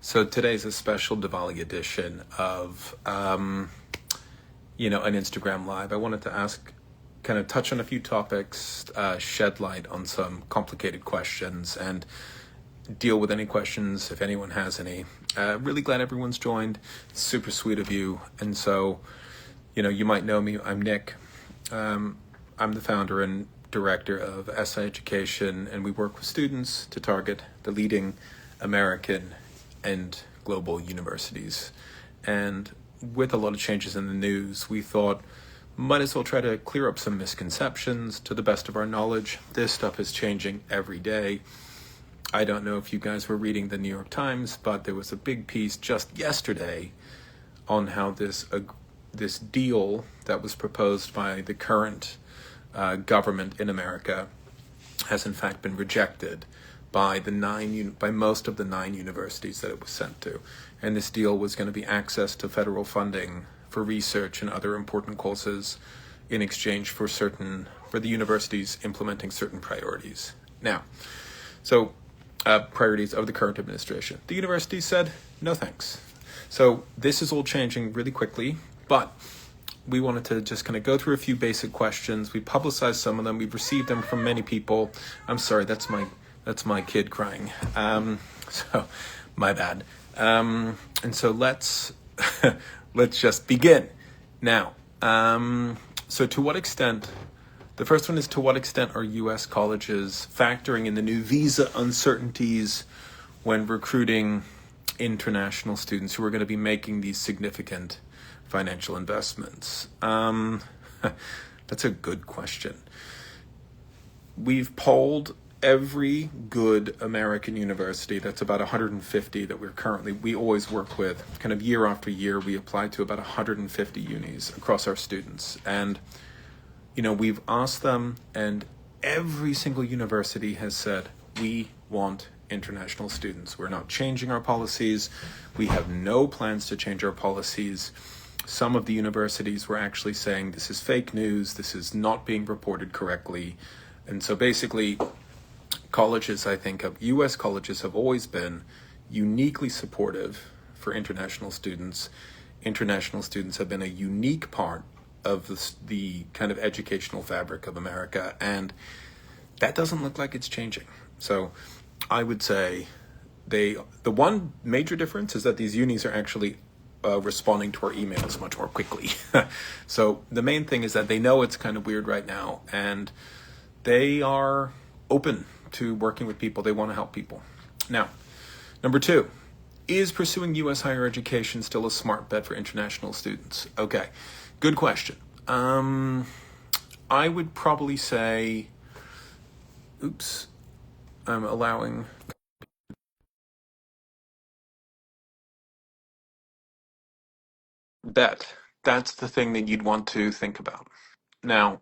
So today's a special Diwali edition of, an Instagram Live. I wanted to kind of touch on a few topics, shed light on some complicated questions, and deal with any questions if anyone has any. Really glad everyone's joined. It's super sweet of you. And so, you might know me. I'm Nick. I'm the founder and director of Essai Education, and we work with students to target the leading American and global universities. And with a lot of changes in the news, we thought might as well try to clear up some misconceptions to the best of our knowledge. This stuff is changing every day. I don't know if you guys were reading the New York Times, but there was a big piece just yesterday on how this deal that was proposed by the current government in America has in fact been rejected by most of the 9 universities that it was sent to. And this deal was going to be access to federal funding for research and other important courses in exchange for the universities implementing certain priorities. Now, priorities of the current administration. The university said, no thanks. So this is all changing really quickly, but we wanted to just kind of go through a few basic questions. We publicized some of them. We've received them from many people. I'm sorry, that's my kid crying. So my bad. And so let's just begin. Now, so to what extent, the first one is, to what extent are U.S. colleges factoring in the new visa uncertainties when recruiting international students who are going to be making these significant financial investments? That's a good question. We've polled every good American university. That's about 150 that we always work with. Kind of year after year, we apply to about 150 unis across our students. And, we've asked them, and every single university has said, we want international students. We're not changing our policies. We have no plans to change our policies. Some of the universities were actually saying this is fake news, this is not being reported correctly. And so basically, colleges, I think, U.S. colleges have always been uniquely supportive for international students. International students have been a unique part of the kind of educational fabric of America, and that doesn't look like it's changing. So I would say the one major difference is that these unis are actually responding to our emails much more quickly. So the main thing is that they know it's kind of weird right now, and they are open to working with people. They want to help people. Now, number 2, is pursuing U.S. higher education still a smart bet for international students? Okay, good question. I would probably say, I'm allowing that. That's the thing that you'd want to think about. Now,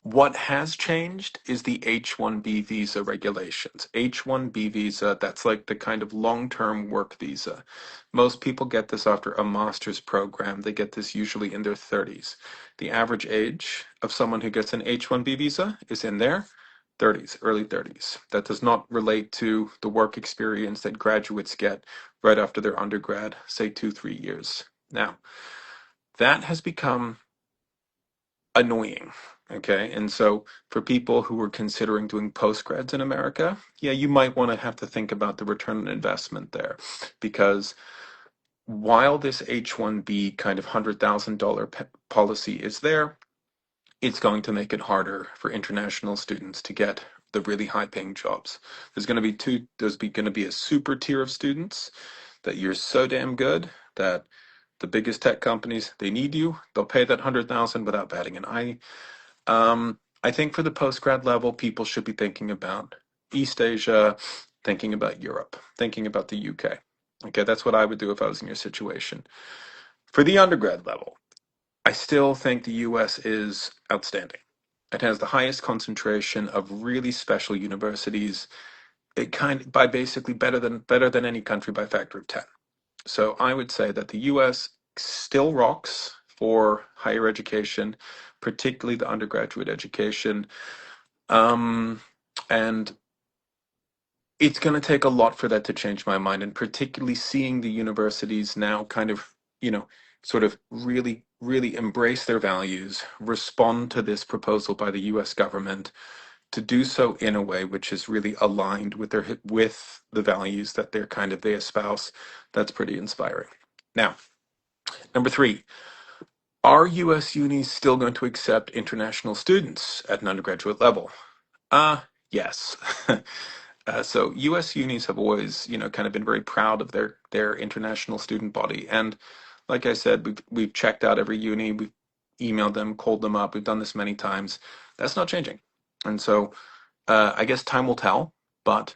what has changed is the H-1B visa regulations. H-1B visa, that's like the kind of long-term work visa. Most people get this after a master's program. They get this usually in their 30s. The average age of someone who gets an H-1B visa is in their 30s, early 30s. That does not relate to the work experience that graduates get right after their undergrad, say 2-3 years. Now, that has become annoying. Okay, and so for people who are considering doing postgrads in America, yeah, you might want to have to think about the return on investment there, because while this H-1B kind of $100,000 policy is there, it's going to make it harder for international students to get the really high-paying jobs. There's going to be a super tier of students that you're so damn good that the biggest tech companies, they need you. They'll pay that 100,000 without batting an eye. I think for the postgrad level, people should be thinking about East Asia, thinking about Europe, thinking about the UK. Okay, that's what I would do if I was in your situation. For the undergrad level, I still think the US is outstanding. It has the highest concentration of really special universities. It by basically better than any country by a factor of 10. So I would say that the US still rocks for higher education, particularly the undergraduate education. And It's going to take a lot for that to change my mind, and particularly seeing the universities now kind of, sort of really embrace their values, respond to this proposal by the US government to do so in a way which is really aligned with with the values that they espouse. That's pretty inspiring. Now, number three, are US unis still going to accept international students at an undergraduate level? Yes. So U.S. unis have always, kind of been very proud of their international student body, and like I said, we've checked out every uni, we've emailed them, called them up, we've done this many times. That's not changing, and so I guess time will tell. But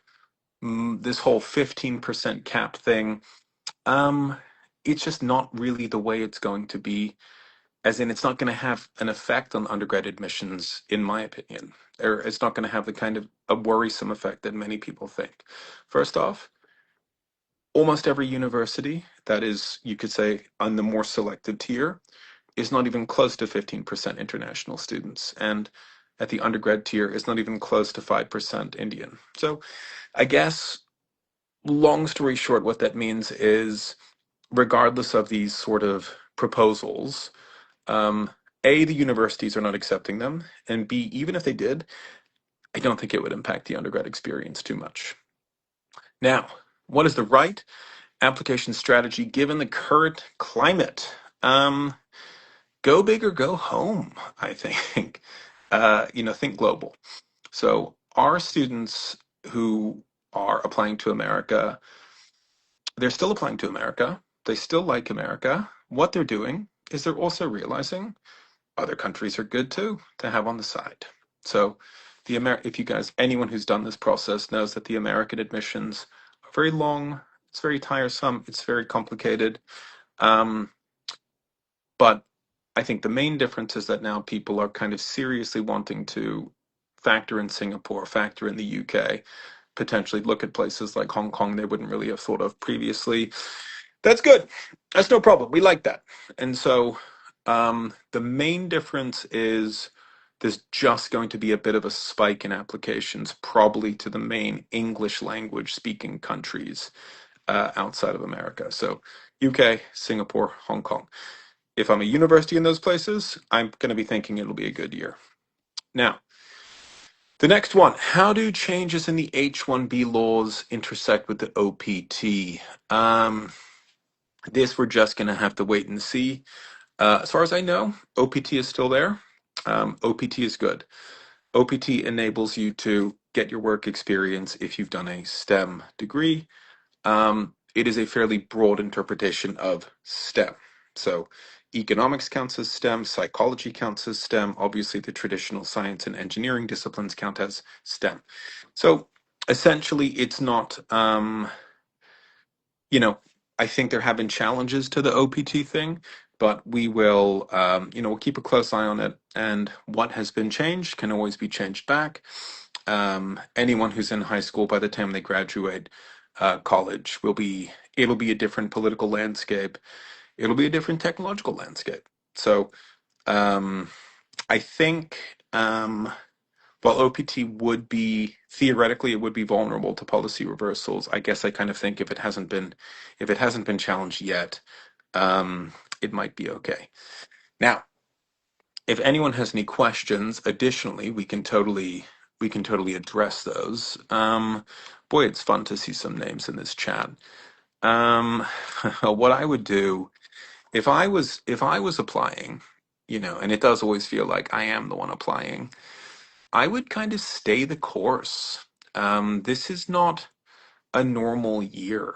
this whole 15% cap thing, um, it's just not really the way it's going to be, as in it's not going to have an effect on undergrad admissions, in my opinion, or it's not going to have the kind of a worrisome effect that many people think. First off, almost every university that is, you could say, on the more selected tier is not even close to 15% international students, and at the undergrad tier is not even close to 5% Indian. So I guess, long story short, what that means is, regardless of these sort of proposals, um, A, the universities are not accepting them, and B, even if they did, I don't think it would impact the undergrad experience too much. Now, what is the right application strategy given the current climate? Go big or go home, I think. Think global. So our students who are applying to America, they're still applying to America. They still like America. What they're doing is they're also realizing other countries are good too to have on the side. So if you guys, anyone who's done this process knows that the American admissions are very long, it's very tiresome, it's very complicated. Um, but I think the main difference is that now people are kind of seriously wanting to factor in Singapore, factor in the UK, potentially look at places like Hong Kong they wouldn't really have thought of previously. That's good. That's no problem. We like that. And so the main difference is there's just going to be a bit of a spike in applications, probably to the main English language speaking countries outside of America. So UK, Singapore, Hong Kong. If I'm a university in those places, I'm going to be thinking it'll be a good year. Now, the next one, how do changes in the H-1B laws intersect with the OPT? This we're just going to have to wait and see. As far as I know, OPT is still there. OPT is good. OPT enables you to get your work experience if you've done a STEM degree. It is a fairly broad interpretation of STEM. So economics counts as STEM, psychology counts as STEM, obviously the traditional science and engineering disciplines count as STEM. So essentially it's not, I think there have been challenges to the OPT thing, but we will, we'll keep a close eye on it. And what has been changed can always be changed back. Anyone who's in high school, by the time they graduate college, it'll be a different political landscape. It'll be a different technological landscape. So um, I think while OPT would be theoretically it would be vulnerable to policy reversals, I guess I kind of think if it hasn't been challenged yet, it might be okay. Now, if anyone has any questions, additionally, we can totally address those. Boy, it's fun to see some names in this chat. Um, what I would do if I was applying, and it does always feel like I am the one applying, I would kind of stay the course. This is not a normal year.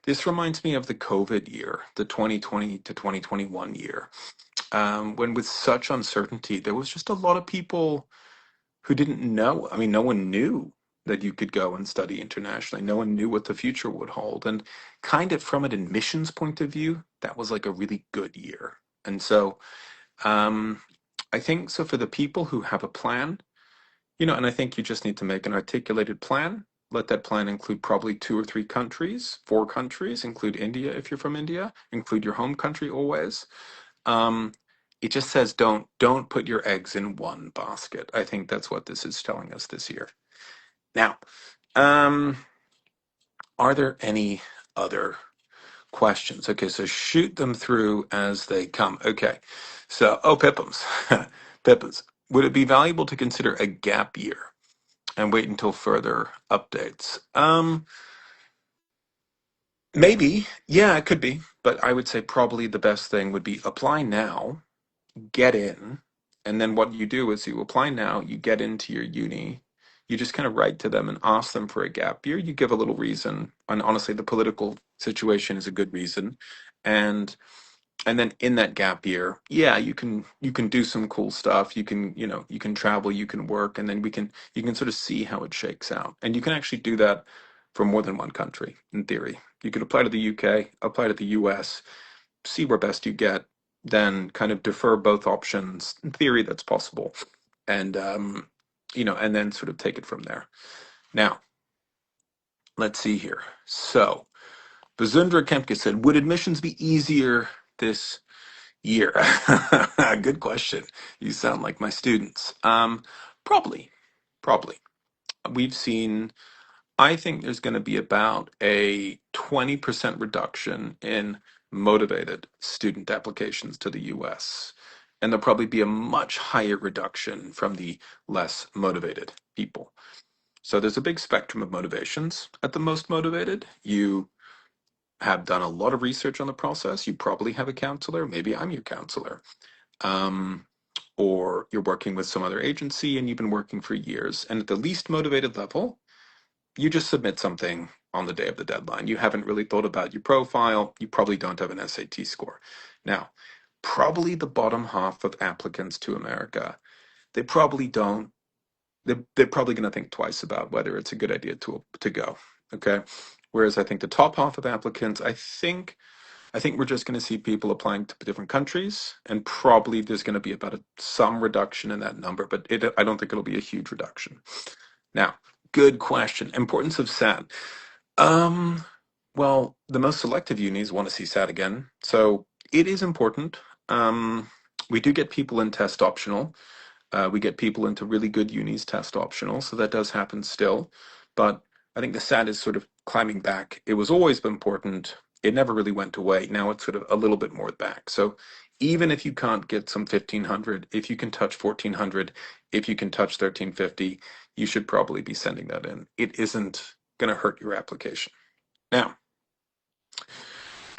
This reminds me of the COVID year, the 2020 to 2021 year, when with such uncertainty, there was just a lot of people who didn't know. I mean, no one knew that you could go and study internationally. No one knew what the future would hold. And kind of from an admissions point of view, that was like a really good year. And so um, I think so for the people who have a plan, and I think you just need to make an articulated plan. Let that plan include probably 2 or 3 countries, 4 countries, include India if you're from India, include your home country always. Um, it just says don't put your eggs in one basket. I think that's what this is telling us this year. Now, Um, are there any other questions? Okay, so shoot them through as they come. Okay, so Pippins, Pippins. Would it be valuable to consider a gap year and wait until further updates? Maybe, yeah, it could be, but I would say probably the best thing would be apply now, get in, and then what you do is you apply now, you get into your uni, you just kind of write to them and ask them for a gap year. You give a little reason, and honestly, the political situation is a good reason, and and then in that gap year, yeah, you can do some cool stuff. You can travel, you can work, and then we can you can sort of see how it shakes out, and you can actually do that for more than one country in theory. You could apply to the UK, apply to the US, see where best you get, then kind of defer both options. In theory, that's possible, and and then sort of take it from there. Now, let's see here. So, Bazundra Kempke said, "Would admissions be easier this year?" Good question. You sound like my students. Probably, probably. We've seen. I think there's going to be about a 20% reduction in motivated student applications to the US. And there'll probably be a much higher reduction from the less motivated people. So there's a big spectrum of motivations. At the most motivated, you have done a lot of research on the process. You probably have a counselor. Maybe I'm your counselor. Um, or you're working with some other agency and you've been working for years. And at the least motivated level, you just submit something on the day of the deadline. You haven't really thought about your profile. You probably don't have an SAT score. Now, probably the bottom half of applicants to America, they probably don't. They're probably going to think twice about whether it's a good idea to go. Okay. Whereas I think the top half of applicants, I think we're just going to see people applying to different countries, and probably there's going to be about some reduction in that number, but I don't think it'll be a huge reduction. Now, good question. Importance of SAT. Um, well, the most selective unis want to see SAT again, so it is important. Um, we do get people in test optional. We get people into really good unis test optional, so that does happen still. But I think the SAT is sort of climbing back. It was always important. It never really went away. Now it's sort of a little bit more back. So even if you can't get some 1500, if you can touch 1400, if you can touch 1350, you should probably be sending that in. It isn't going to hurt your application. Now,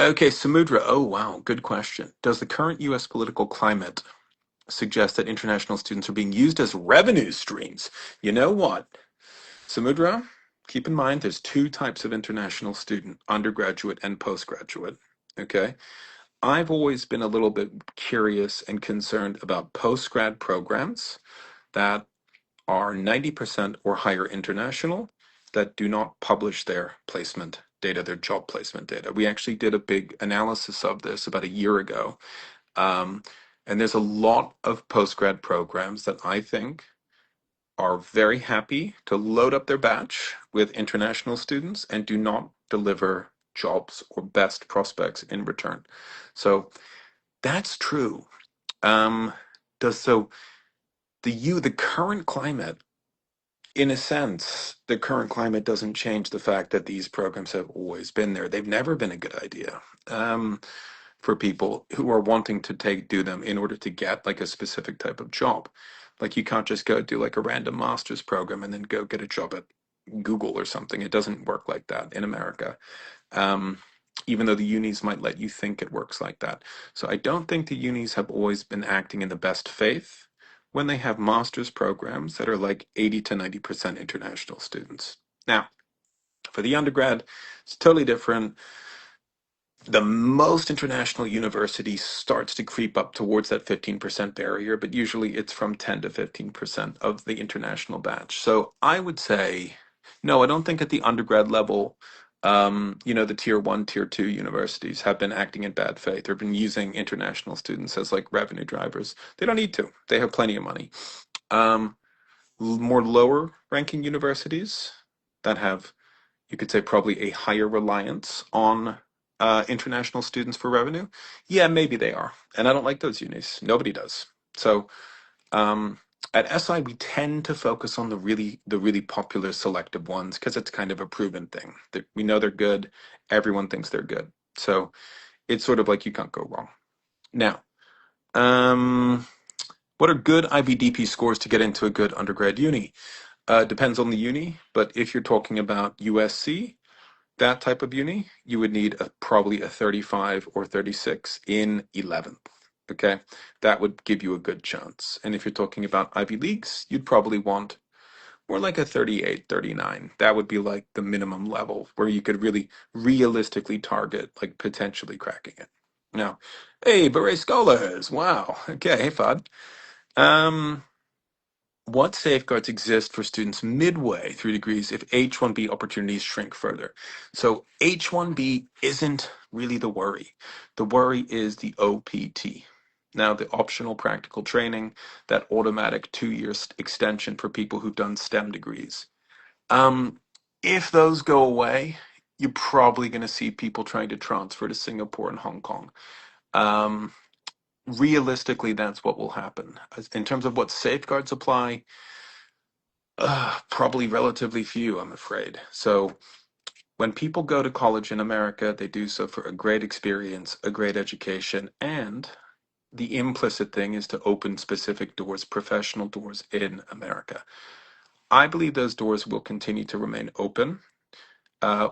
okay, Samudra. Oh, wow. Good question. Does the current US political climate suggest that international students are being used as revenue streams? You know what, Samudra? Keep in mind there's two types of international student, undergraduate and postgraduate. Okay. I've always been a little bit curious and concerned about postgrad programs that are 90% or higher international that do not publish their placement data, their job placement data. We actually did a big analysis of this about a year ago. Um, and there's a lot of postgrad programs that I think are very happy to load up their batch with international students and do not deliver jobs or best prospects in return. So that's true. Um, does so the current climate, in a sense, the current climate doesn't change the fact that these programs have always been there. They've never been a good idea. For people who are wanting to do them in order to get like a specific type of job. Like you can't just go do like a random master's program and then go get a job at Google or something. It doesn't work like that in America. Um, even though the unis might let you think it works like that. So I don't think the unis have always been acting in the best faith when they have master's programs that are like 80 to 90% international students. Now, for the undergrad, it's totally different. The most international university starts to creep up towards that 15% barrier, but usually it's from 10 to 15% of the international batch. So I would say, no, I don't think at the undergrad level, the tier one, tier two universities have been acting in bad faith or been using international students as like revenue drivers. They don't need to. They have plenty of money. Um, More lower ranking universities that have, you could say, probably a higher reliance on international students for revenue. Yeah, maybe they are. And I don't like those unis. Nobody does. So, um, At SI, we tend to focus on the really popular selective ones because it's kind of a proven thing. That we know they're good. Everyone thinks they're good. So it's sort of like you can't go wrong. Now, um, what are good IBDP scores to get into a good undergrad uni? Depends on the uni, but if you're talking about USC, that type of uni, you would need probably a 35 or 36 in 11th. Okay, that would give you a good chance. And if you're talking about Ivy Leagues, you'd probably want more like a 38, 39. That would be like the minimum level where you could really realistically target like potentially cracking it. Now, hey, Beret Scholars. Wow. Okay, Fudd. Um, what safeguards exist for students midway through degrees if H-1B opportunities shrink further? So H-1B isn't really the worry. The worry is the OPT. Now, the optional practical training, that automatic 2-year extension for people who've done STEM degrees. Um, if those go away, you're probably going to see people trying to transfer to Singapore and Hong Kong. Um, realistically, that's what will happen. In terms of what safeguards apply, probably relatively few, I'm afraid. So when people go to college in America, they do so for a great experience, a great education, and the implicit thing is to open specific doors, professional doors in America. I believe those doors will continue to remain open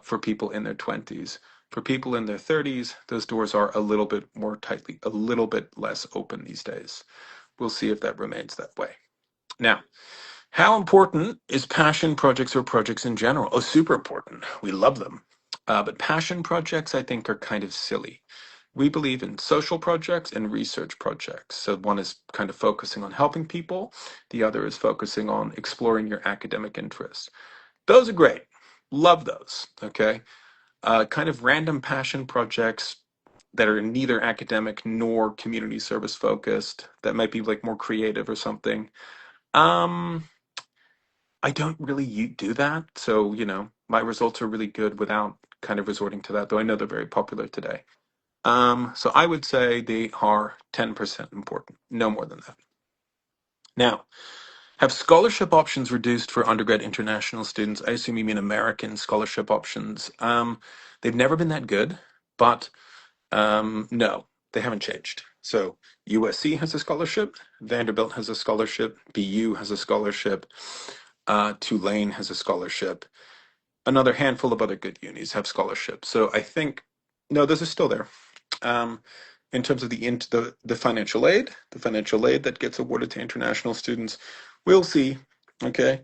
for people in their 20s. For people in their 30s, those doors are a little bit more tightly, a little bit less open these days. We'll see if that remains that way. Now, how important is passion projects or projects in general? Oh, super important. We love them. But passion projects, I think, are kind of silly. We believe in social projects and research projects. So one is kind of focusing on helping people, the other is focusing on exploring your academic interests. Those are great. Love those. Okay. Kind of random passion projects that are neither academic nor community service focused, that might be like more creative or something. Um, I don't really do that. So, my results are really good without kind of resorting to that, though I know they're very popular today. So I would say they are 10% important, no more than that. Now, have scholarship options reduced for undergrad international students? I assume you mean American scholarship options. They've never been that good, but no, they haven't changed. So USC has a scholarship, Vanderbilt has a scholarship, BU has a scholarship, Tulane has a scholarship. Another handful of other good unis have scholarships. So I think no, those are still there. Um, in terms of the financial aid that gets awarded to international students, we'll see. Okay,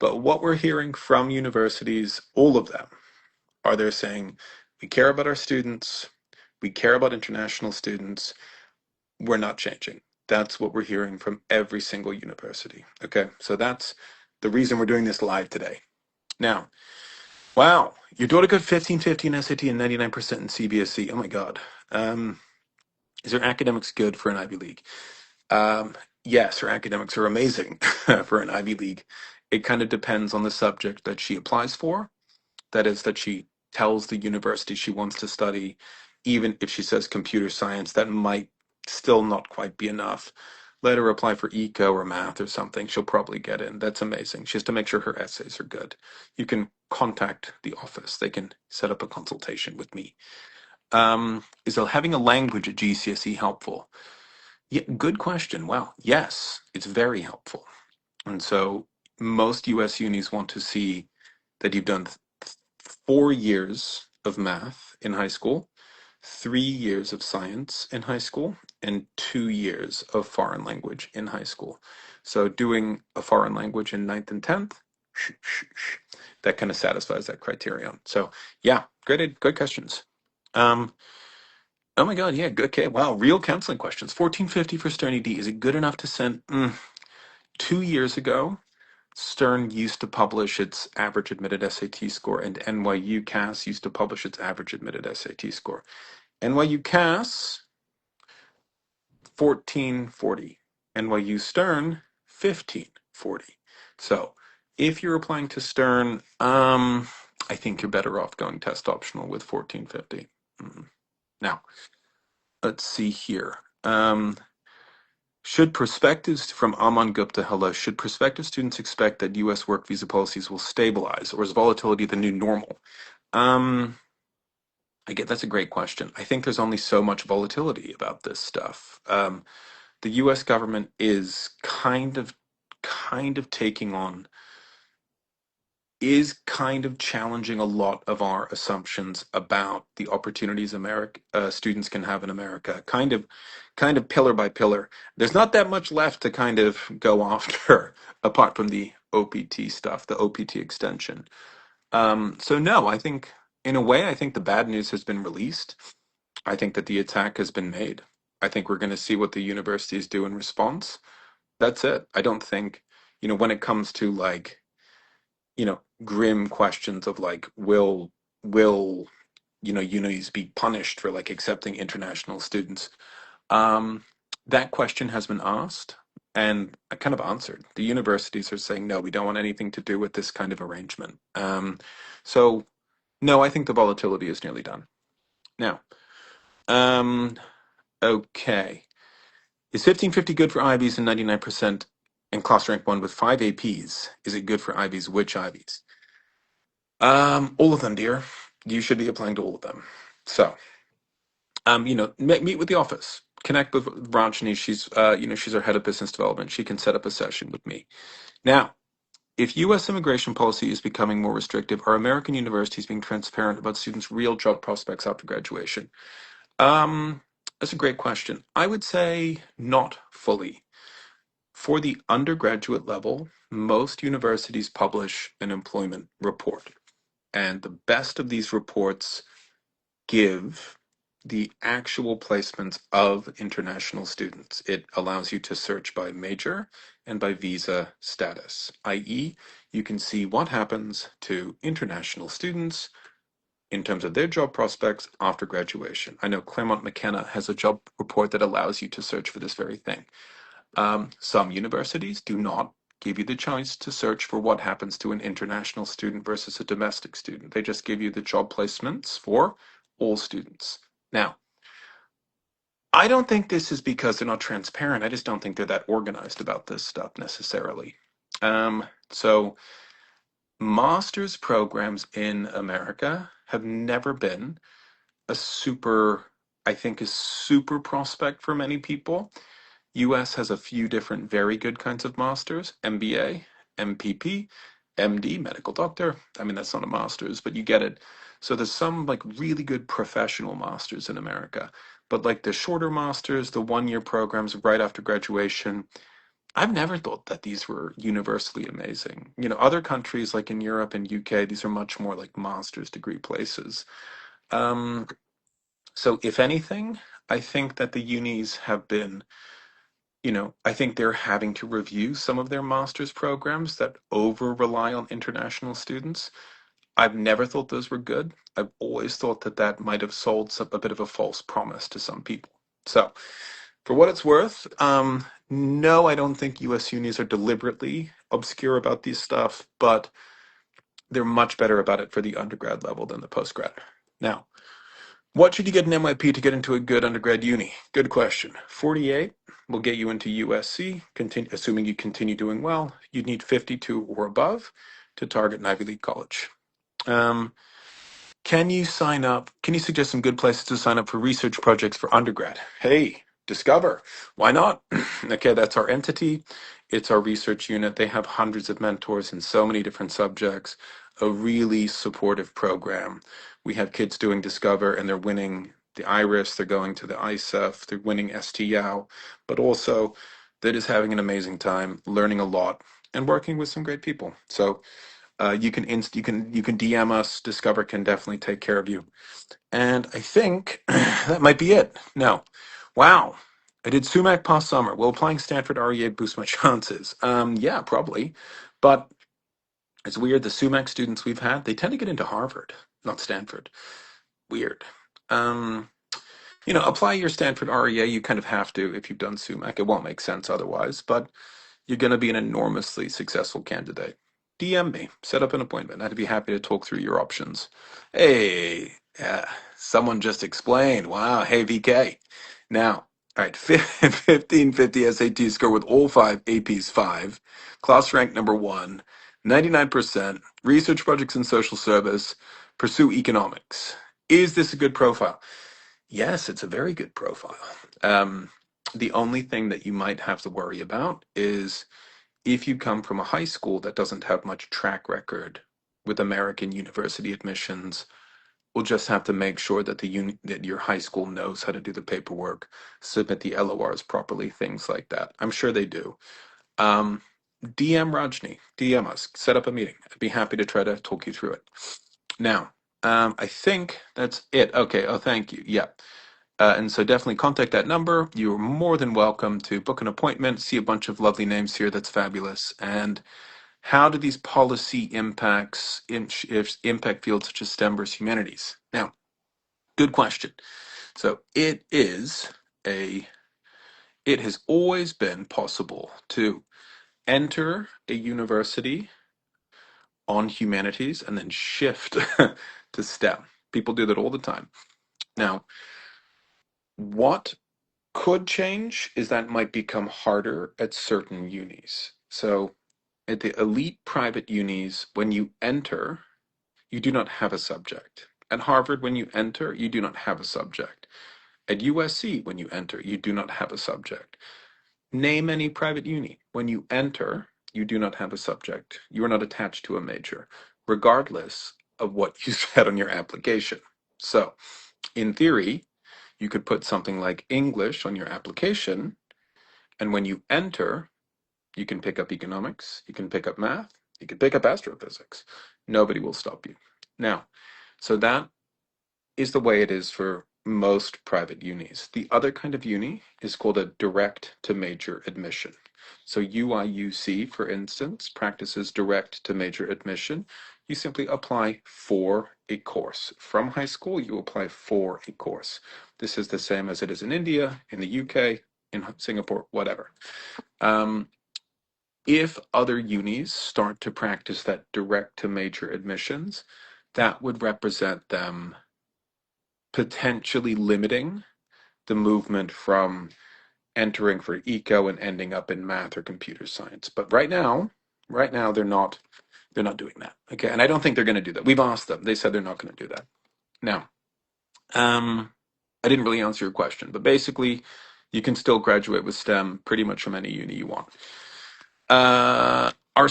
but what we're hearing from universities, all of them, are they're saying we care about our students, we care about international students. We're not changing. That's what we're hearing from every single university. Okay, so that's the reason we're doing this live today. Now, wow, your daughter got 1550 in SAT and 99% in CBSE. Oh my God. Um, is her academics good for an Ivy League? Um, yes, her academics are amazing for an Ivy League. It kind of depends on the subject that she applies for. That is, that she tells the university she wants to study. Even if she says computer science, that might still not quite be enough. Let her apply for eco or math or something. She'll probably get in. That's amazing. She has to make sure her essays are good. You can contact the office. They can set up a consultation with me. Is having a language at GCSE helpful? Yeah, good question. Well, yes, it's very helpful. And so most US unis want to see that you've done 4 years of math in high school, 3 years of science in high school, and 2 years of foreign language in high school. So doing a foreign language in ninth and 10th, that kind of satisfies that criterion. So yeah, good questions. Um, oh my God, yeah, good. Okay, wow, real counseling questions. 1450 for Stern ED. Is it good enough to send? 2 years ago, Stern used to publish its average admitted SAT score, and NYU CAS used to publish its average admitted SAT score. NYU CAS, 1440. NYU Stern, 1540. So if you're applying to Stern, I think you're better off going test optional with 1450. Now, let's see here. Should prospective from Aman Gupta, hello, should prospective students expect that U.S. work visa policies will stabilize, or is volatility the new normal? Um, I get that's a great question. I think there's only so much volatility about this stuff. The U.S. government is kind of taking on is kind of challenging a lot of our assumptions about the opportunities America students can have in America. Kind of pillar by pillar. There's not that much left to kind of go after apart from the OPT stuff, the OPT extension. So no, I think in a way, I think the bad news has been released. I think that the attack has been made. I think we're going to see what the universities do in response. That's it. I don't think, when it comes to like, grim questions of like, will, unis be punished for like accepting international students? Um, that question has been asked and I kind of answered. The universities are saying, no, we don't want anything to do with this kind of arrangement. So no, I think the volatility is nearly done. Now, um, okay. Is 1550 good for IBs and 99% in class rank 1 with 5 APs? Is it good for IBs? Which IBs? All of them, dear. You should be applying to all of them. So, meet with the office. Connect with Ranjani. She's our head of business development. She can set up a session with me. Now, if U.S. immigration policy is becoming more restrictive, are American universities being transparent about students' real job prospects after graduation? Um, that's a great question. I would say not fully. For the undergraduate level, most universities publish an employment report, and the best of these reports give the actual placements of international students. It allows you to search by major and by visa status, i.e., you can see what happens to international students in terms of their job prospects after graduation. I know Claremont McKenna has a job report that allows you to search for this very thing. Some universities do not give you the chance to search for what happens to an international student versus a domestic student. They just give you the job placements for all students. Now, I don't think this is because they're not transparent. I just don't think they're that organized about this stuff necessarily. So master's programs in America have never been a super, I think, a super prospect for many people. US has a few different very good kinds of masters: MBA, MPP, MD, medical doctor. I mean, that's not a master's, but you get it. So there's some like really good professional masters in America. But like the shorter masters, the 1 year programs right after graduation, I've never thought that these were universally amazing. Other countries like in Europe and UK, these are much more like master's degree places. Um, so if anything, I think that the unis have been, I think they're having to review some of their master's programs that over rely on international students. I've never thought those were good. I've always thought that that might have sold a bit of a false promise to some people. So, for what it's worth, no, I don't think US unis are deliberately obscure about these stuff, but they're much better about it for the undergrad level than the postgrad. Now, what should you get an NYP to get into a good undergrad uni? Good question. 48 will get you into USC, assuming you continue doing well. You'd need 52 or above to target an Ivy League college. Um, can you sign up? Can you suggest some good places to sign up for research projects for undergrad? Hey, Discover. Why not? Okay, that's our entity. It's our research unit. They have hundreds of mentors in so many different subjects, a really supportive program. We have kids doing Discover and they're winning the IRIS, they're going to the ISEF, they're winning STL, but also they're just having an amazing time, learning a lot, and working with some great people. So you can DM us. Discover can definitely take care of you. And I think that might be it. No. Wow. I did SUMAC past summer. Will applying Stanford REA boost my chances? Yeah, probably. But it's weird. The SUMAC students we've had, they tend to get into Harvard, not Stanford. Weird. Um, apply your Stanford REA. You kind of have to if you've done SUMAC. It won't make sense otherwise, but you're going to be an enormously successful candidate. DM me, set up an appointment. I'd be happy to talk through your options. Hey, someone just explained. Wow. Hey, VK. Now, All right, 1550 SAT score with all five APs five, class rank number one, 99%, research projects in social service, pursue economics. Is this a good profile? Yes, it's a very good profile. Um, the only thing that you might have to worry about is if you come from a high school that doesn't have much track record with American university admissions, we'll just have to make sure that that your high school knows how to do the paperwork, submit the LORs properly, things like that. I'm sure they do. Um, DM Rajni, DM us, set up a meeting. I'd be happy to try to talk you through it. Now, I think that's it. Okay. Oh, thank you. Yeah. And so definitely contact that number. You're more than welcome to book an appointment, see a bunch of lovely names here. That's fabulous. And how do these policy impacts impact fields such as STEM versus humanities? Now, good question. So it has always been possible to enter a university on humanities and then shift to STEM. People do that all the time. Now, what could change is that might become harder at certain unis. So at the elite private unis, when you enter, you do not have a subject. At Harvard, when you enter, you do not have a subject. At USC, when you enter, you do not have a subject. Name any private uni. When you enter, you do not have a subject. You are not attached to a major, regardless of what you said on your application. So, in theory, you could put something like English on your application, and when you enter, you can pick up economics, you can pick up math, you can pick up astrophysics. Nobody will stop you. Now, so that is the way it is for most private unis. The other kind of uni is called a direct to major admission. So UIUC, for instance, practices direct to major admission. You simply apply for a course. From high school, you apply for a course. This is the same as it is in India, in the UK, in Singapore, whatever. If other unis start to practice that direct to major admissions, that would represent them potentially limiting the movement from entering for eco and ending up in math or computer science. But right now they're not doing that. Okay, and I don't think they're going to do that. We've asked them. They said they're not going to do that. Now, I didn't really answer your question, but basically, you can still graduate with STEM pretty much from any uni you want. Are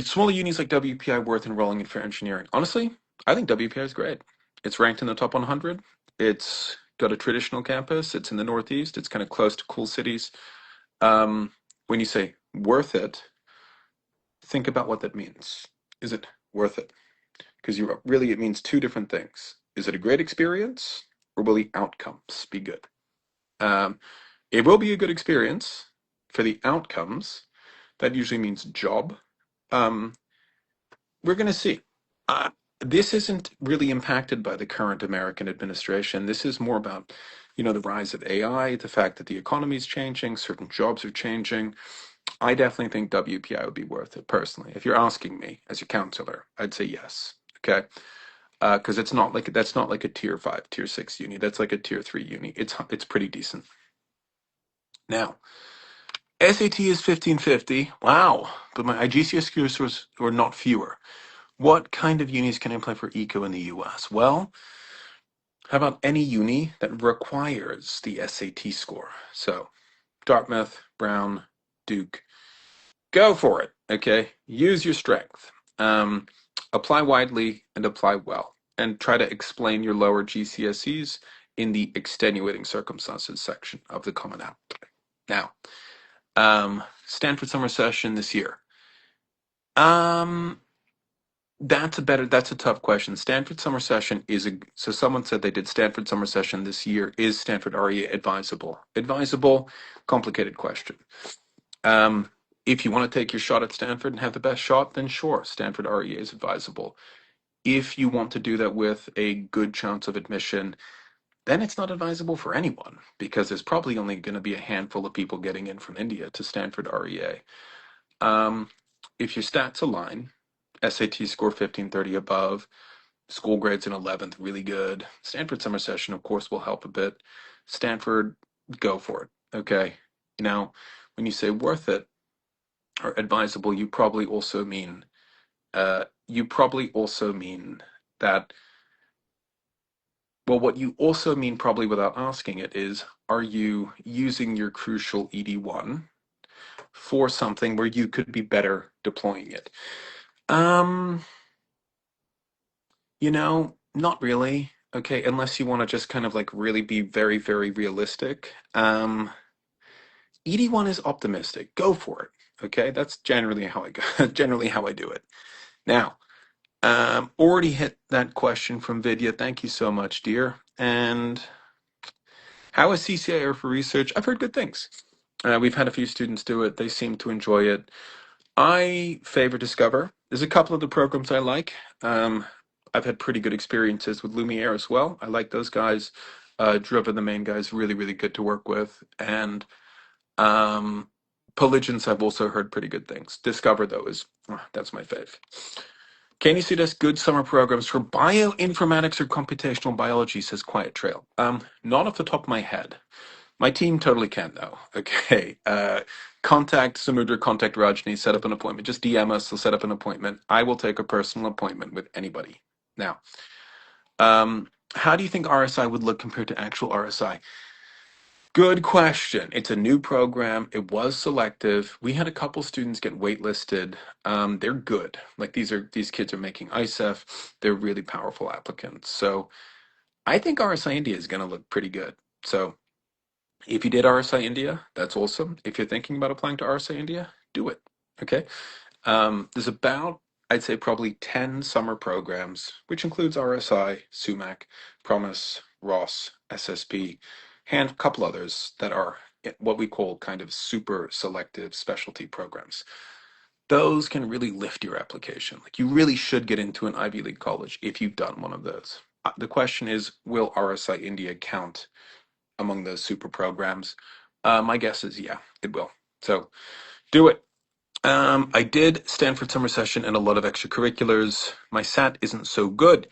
smaller unis like WPI worth enrolling in for engineering? Honestly, I think WPI is great. It's ranked in the top 100. It's got a traditional campus. It's in the Northeast. It's kind of close to cool cities. When you say worth it, think about what that means. Is it worth it? Because it means two different things. Is it a great experience, or will the outcomes be good? Um, it will be a good experience. For the outcomes, that usually means job. Um, we're going to see. Uh, this isn't really impacted by the current American administration. This is more about, the rise of AI, the fact that the economy is changing, certain jobs are changing. I definitely think WPI would be worth it personally. If you're asking me as your counselor, I'd say yes. Okay. Because that's not like a tier 5, tier 6 uni. That's like a tier 3 uni. It's pretty decent. Now, SAT is 1550. Wow. But my IGCSE scores were not fewer. What kind of unis can I apply for eco in the US? Well, how about any uni that requires the SAT score? So, Dartmouth, Brown, Duke. Go for it. Okay. Use your strength. Apply widely and apply well. And try to explain your lower GCSEs in the extenuating circumstances section of the Common App. Now, Stanford summer session this year. That's a tough question. Stanford summer session so someone said they did Stanford summer session this year. Is Stanford REA advisable? Advisable, complicated question. If you want to take your shot at Stanford and have the best shot, then sure, Stanford REA is advisable. If you want to do that with a good chance of admission, then it's not advisable for anyone because there's probably only going to be a handful of people getting in from India to Stanford REA. If your stats align, SAT score 1530 above, school grades in 11th, really good. Stanford summer session, of course, will help a bit. Stanford, go for it. Okay. Now, when you say worth it or advisable, you probably also mean that, well, what you also mean probably without asking it is, are you using your crucial ED1 for something where you could be better deploying it? Um, not really. Okay, unless you want to just kind of like really be very, very realistic. ED1 is optimistic. Go for it. Okay, that's generally how I go, generally how I do it. Now, already hit that question from Vidya. Thank you so much, dear. And how is CCIR for research? I've heard good things. We've had a few students do it. They seem to enjoy it. I favor Discover. There's a couple of the programs I like. Um, I've had pretty good experiences with Lumiere as well. I like those guys. Driven, the main guy, is really, really good to work with. And um, Polygens, I've also heard pretty good things. Discover, though, that's my fave. Can you suggest good summer programs for bioinformatics or computational biology, says Quiet Trail? Not off the top of my head. My team totally can, though. Okay. Contact Samudra, contact Rajni, set up an appointment. Just DM us, we'll set up an appointment. I will take a personal appointment with anybody. Now, how do you think RSI would look compared to actual RSI? Good question. It's a new program. It was selective. We had a couple students get waitlisted. They're good. Like these kids are making ISEF. They're really powerful applicants. So I think RSI India is going to look pretty good. So if you did RSI India, that's awesome. If you're thinking about applying to RSI India, do it. Okay. There's about, I'd say, probably 10 summer programs, which includes RSI, SUMAC, Promise, Ross, SSP, and a couple others that are what we call kind of super selective specialty programs. Those can really lift your application. Like you really should get into an Ivy League college if you've done one of those. The question is, will RSI India count among those super programs? My guess is yeah, it will. So do it. I did Stanford summer session and a lot of extracurriculars. My SAT isn't so good.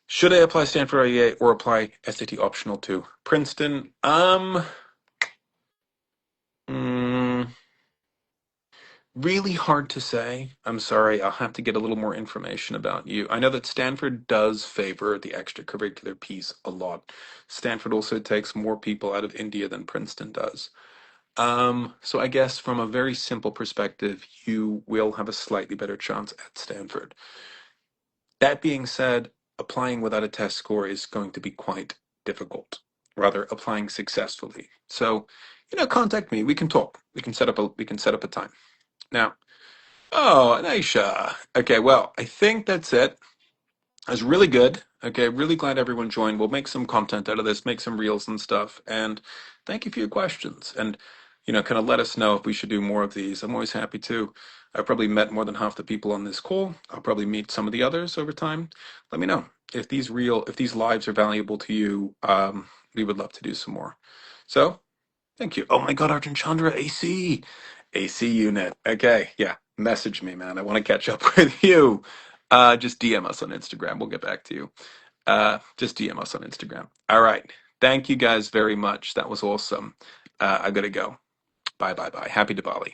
Should I apply Stanford IEA or apply SAT optional to Princeton? Mm, Really hard to say. I'm sorry. I'll have to get a little more information about you. I know that Stanford does favor the extracurricular piece a lot. Stanford also takes more people out of India than Princeton does. So I guess from a very simple perspective, you will have a slightly better chance at Stanford. That being said, applying without a test score is going to be quite difficult. Rather, applying successfully. So, contact me. We can talk. We can set up a time. Now, oh, Aisha. Okay, well, I think that's it. It was really good. Okay, really glad everyone joined. We'll make some content out of this, make some reels and stuff. And thank you for your questions. And, kind of let us know if we should do more of these. I'm always happy to. I've probably met more than half the people on this call. I'll probably meet some of the others over time. Let me know if these lives are valuable to you. We would love to do some more. So thank you. Oh my God, Arjun Chandra, AC unit. Okay, yeah. Message me, man. I want to catch up with you. Just DM us on Instagram. We'll get back to you. Just DM us on Instagram. All right. Thank you guys very much. That was awesome. I gotta go. Bye, bye, bye. Happy Diwali.